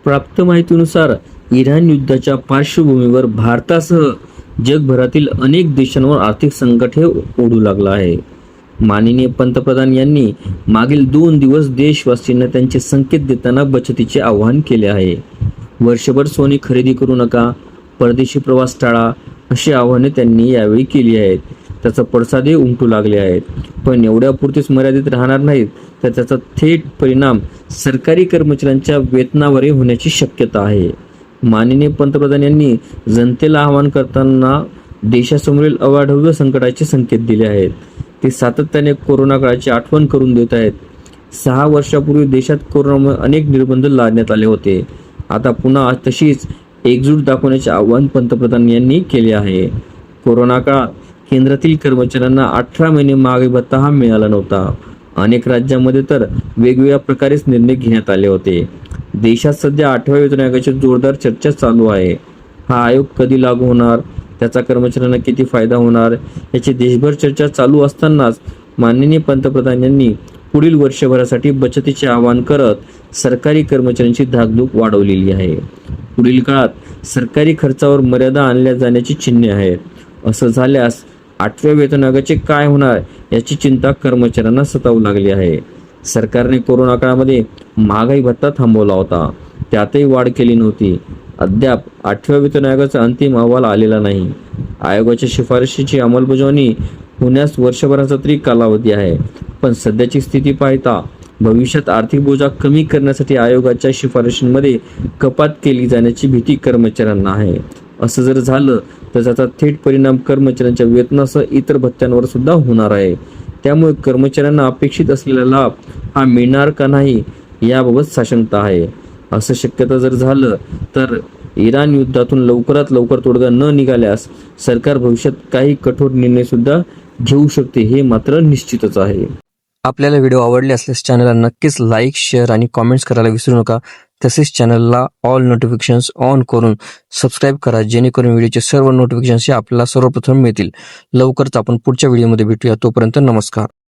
प्राप्त माहितीनुसार इराण युद्धाच्या पार्श्वभूमीवर भारतासह जगभरातील अनेक देशांवर आर्थिक संकट हे ओढू लागलं आहे. माननीय पंतप्रधान यांनी मागील 2 दिवस देशवासीयांना त्यांचे संकेत देताना बचतीचे आवाहन केले आहे. वर्षभर सोने खरेदी करू नका, परदेशी प्रवास टाळा अशी आवाहने त्यांनी यावेळी केली आहेत. त्याचा पडसादही उमटू लागले आहेत. पण एवढ्यापुरतीच मर्यादित राहणार नाहीत, तर त्याचा थेट परिणाम सरकारी कर्मचाऱ्यांच्या वेतनावरही होण्याची शक्यता आहे. माननीय पंतप्रधान यांनी जनतेला आवाहन करताना देशासमोरील अवाढव्य संकटाचे संकेत दिले आहेत. ते सातत्याने कोरोना काळाची आठवण करून देत आहेत. 6 वर्षापूर्वी देशात कोरोनामुळे अनेक निर्बंध लादण्यात आले होते. आता पुन्हा तशीच एकजूट दाखवण्याचे आवाहन पंतप्रधान यांनी केले आहे. कोरोना काळात केंद्रातील कर्मचाऱ्यांना 18 महिने महागाई भत्ता हा मिळाला नव्हता. अनेक राज्यांमध्ये तर वेगवेगळ्या प्रकारेच निर्णय घेण्यात आले होते. देशात सध्या 8व्या वेतन आयोगाची जोरदार चर्चा चालू आहे. हा आयोग कधी लागू होणार, त्याचा कर्मचाऱ्यांना किती फायदा होणार याची देशभर चर्चा चालू असतानाच माननीय पंतप्रधान यांनी पुढील वर्षभरासाठी बचतीचे आवाहन करत सरकारी कर्मचाऱ्यांची धाकधूक वाढवलेली आहे. पुढील काळात सरकारी खर्चावर मर्यादा आणल्या जाण्याची चिन्हे आहेत. असं झाल्यास 8व्या वेतन आयोगाचे काय होणार याची चिंता कर्मचाऱ्यांना सतावू लागली आहे. सरकारने कोरोना काळामध्ये महागाई भत्ता थांबवला होता, त्यातही वाढ केली नव्हती. अद्याप 8व्या वेतन आयोगाचा अंतिम अहवाल आलेला नाही. आयोगाच्या शिफारशीची अंमलबजावणी होण्यास वर्षभराचा तरी कालावधी आहे. पण सध्याची स्थिती पाहता भविष्यात आर्थिक बोजा कमी करण्यासाठी आयोगाच्या शिफारशींमध्ये कपात केली जाण्याची भीती कर्मचाऱ्यांना आहे. असं जर झालं तर त्याचा थेट परिणाम कर्मचाऱ्यांच्या वेतनासह इतर भत्त्यांवर सुद्धा होणार आहे. त्यामुळे कर्मचाऱ्यांना अपेक्षित असलेला लाभ हा मिळणार का नाही याबाबत साशंकता आहे. असं शक्यता जर झालं तर इराण युद्धातून लवकरात लवकर तोडगा न निघाल्यास सरकार भविष्यात काही कठोर निर्णय सुद्धा घेऊ शकते, हे मात्र निश्चितच आहे. आपल्याला व्हिडिओ आवडले असल्यास चॅनलला नक्कीच लाईक, शेअर आणि कॉमेंट्स करायला विसरू नका. तसेच चॅनलला ऑल नोटिफिकेशन्स ऑन करून सबस्क्राईब करा, जेणेकरून व्हिडिओचे सर्व नोटिफिकेशन्स आपल्याला सर्वप्रथम मिळतील. लवकरच आपण पुढच्या व्हिडिओमध्ये भेटूया. तोपर्यंत नमस्कार.